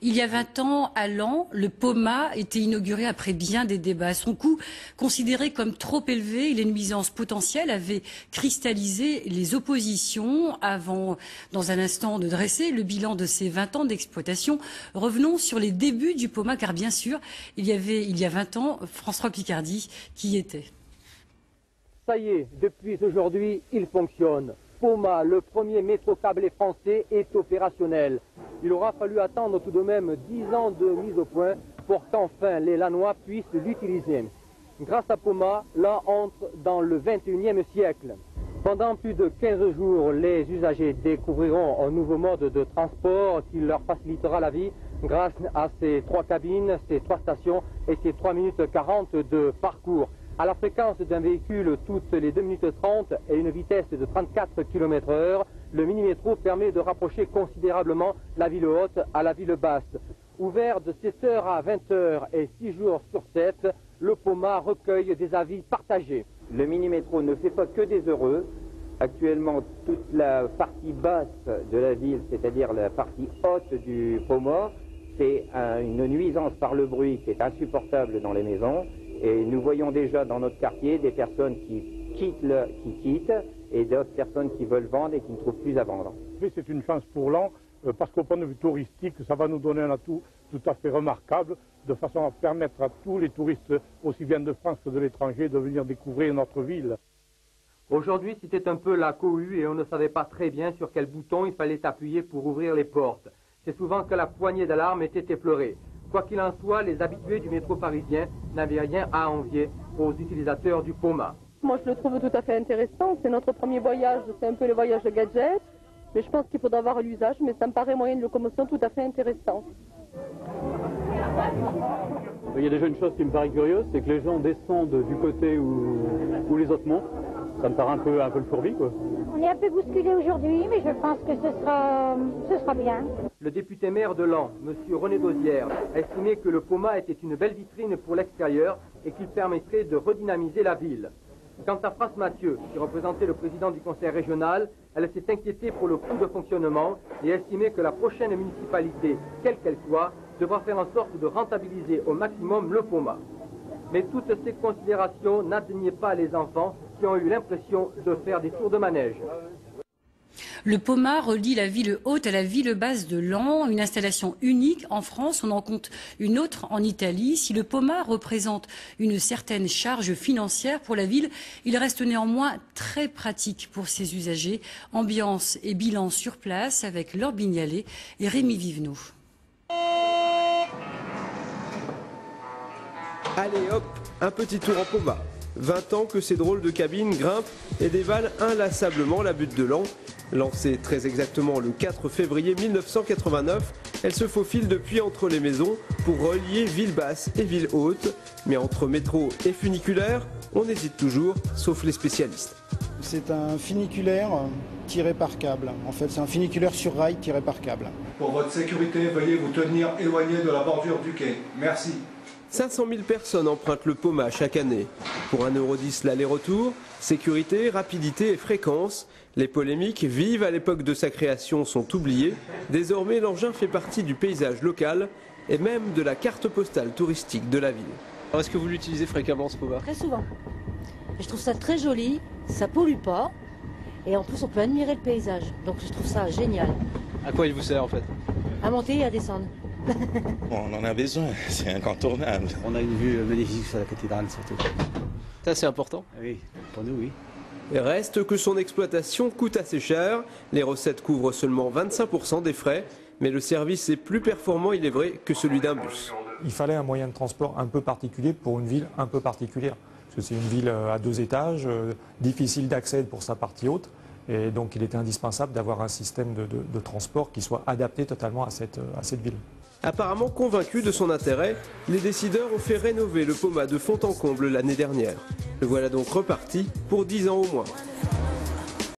Il y a 20 ans, à Laon, le POMA était inauguré après bien des débats. Son coût, considéré comme trop élevé et les nuisances potentielles, avaient cristallisé les oppositions. Avant, dans un instant, de dresser le bilan de ces 20 ans d'exploitation, revenons sur les débuts du POMA, car bien sûr, il y a 20 ans, François Picardy qui y était. Ça y est, depuis aujourd'hui, il fonctionne. POMA, le premier métro câblé français, est opérationnel. Il aura fallu attendre tout de même 10 ans de mise au point pour qu'enfin les Lanois puissent l'utiliser. Grâce à POMA, l'Ain entre dans le 21e siècle. Pendant plus de 15 jours, les usagers découvriront un nouveau mode de transport qui leur facilitera la vie grâce à ces 3 cabines, ces 3 stations et ces 3 minutes 40 de parcours. À la fréquence d'un véhicule toutes les 2 minutes 30 et une vitesse de 34 km/h, le mini-métro permet de rapprocher considérablement la ville haute à la ville basse. Ouvert de 7h à 20h et 6 jours sur 7, le POMA recueille des avis partagés. Le mini-métro ne fait pas que des heureux. Actuellement, toute la partie basse de la ville, c'est-à-dire la partie haute du POMA, c'est une nuisance par le bruit qui est insupportable dans les maisons. Et nous voyons déjà dans notre quartier des personnes qui quittent et d'autres personnes qui veulent vendre et qui ne trouvent plus à vendre. C'est une chance pour Laon parce qu'au point de vue touristique, ça va nous donner un atout tout à fait remarquable de façon à permettre à tous les touristes, aussi bien de France que de l'étranger, de venir découvrir notre ville. Aujourd'hui, c'était un peu la cohue et on ne savait pas très bien sur quel bouton il fallait appuyer pour ouvrir les portes. C'est souvent que la poignée d'alarme était effleurée. Quoi qu'il en soit, les habitués du métro parisien n'avaient rien à envier aux utilisateurs du POMA. Moi, je le trouve tout à fait intéressant. C'est notre premier voyage, c'est un peu le voyage de gadget. Mais je pense qu'il faudra avoir l'usage, mais ça me paraît moyen de locomotion tout à fait intéressant. Il y a déjà une chose qui me paraît curieuse, c'est que les gens descendent du côté où les autres montent. Ça me paraît un peu le fourbi, quoi. On est un peu bousculé aujourd'hui, mais je pense que ce sera bien. Le député maire de Laon, M. René Dosière, a estimé que le POMA était une belle vitrine pour l'extérieur et qu'il permettrait de redynamiser la ville. Quant à France Mathieu, qui représentait le président du conseil régional, elle s'est inquiétée pour le coût de fonctionnement et a estimé que la prochaine municipalité, quelle qu'elle soit, devra faire en sorte de rentabiliser au maximum le POMA. Mais toutes ces considérations n'atteignaient pas les enfants qui ont eu l'impression de faire des tours de manège. Le POMA relie la ville haute à la ville basse de Laon, une installation unique en France. On en compte une autre en Italie. Si le POMA représente une certaine charge financière pour la ville, il reste néanmoins très pratique pour ses usagers. Ambiance et bilan sur place avec Laure Bignalet et Rémi Vivenot. Allez hop, un petit tour en POMA. 20 ans que ces drôles de cabines grimpent et dévalent inlassablement la butte de Laon. Lancée très exactement le 4 février 1989, elle se faufile depuis entre les maisons pour relier ville basse et ville haute. Mais entre métro et funiculaire, on hésite toujours, sauf les spécialistes. C'est un funiculaire tiré par câble. En fait, c'est un funiculaire sur rail tiré par câble. Pour votre sécurité, veuillez vous tenir éloigné de la bordure du quai. Merci. 500 000 personnes empruntent le POMA chaque année. Pour 1,10 € l'aller-retour, sécurité, rapidité et fréquence. Les polémiques vives à l'époque de sa création sont oubliées. Désormais, l'engin fait partie du paysage local et même de la carte postale touristique de la ville. Est-ce que vous l'utilisez fréquemment, ce POMA? Très souvent. Je trouve ça très joli, ça pollue pas et en plus on peut admirer le paysage. Donc je trouve ça génial. À quoi il vous sert en fait? À monter et à descendre. Bon, on en a besoin, c'est incontournable. On a une vue magnifique sur la cathédrale surtout. Ça c'est important? Oui, pour nous oui. Il reste que son exploitation coûte assez cher. Les recettes couvrent seulement 25% des frais, mais le service est plus performant, il est vrai, que celui d'un bus. Il fallait un moyen de transport un peu particulier pour une ville un peu particulière. Parce que c'est une ville à 2 étages, difficile d'accès pour sa partie haute. Et donc il était indispensable d'avoir un système de transport qui soit adapté totalement à cette ville. Apparemment convaincu de son intérêt, les décideurs ont fait rénover le POMA de fond en comble l'année dernière. Le voilà donc reparti pour 10 ans au moins.